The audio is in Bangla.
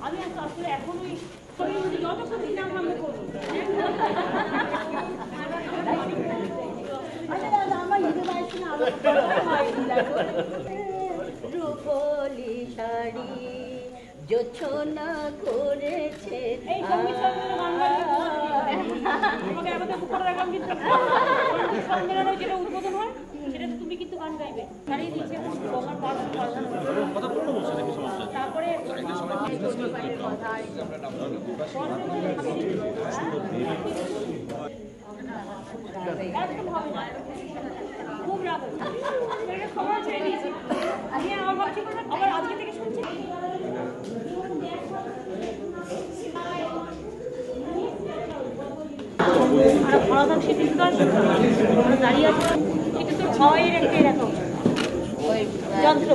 আমি আসলে এখন ওই যতক্ষণ দিন আমরা করবো রূপলি শাড়ি জোছনা করেছে যেটা উদ্বোধন হয় সেটা তুমি কিন্তু গান গাইবে দাঁড়িয়ে দিয়েছে তারপরে খুব রাগ খবর ছেড়ে দিয়েছি আমি আমার ভাবছি আবার আজকে থেকে শুনছি ফলাদাম সিদ্ধিকার দাঁড়িয়ে আছে এটা তো ভয়ের একটা এরকম যন্ত্র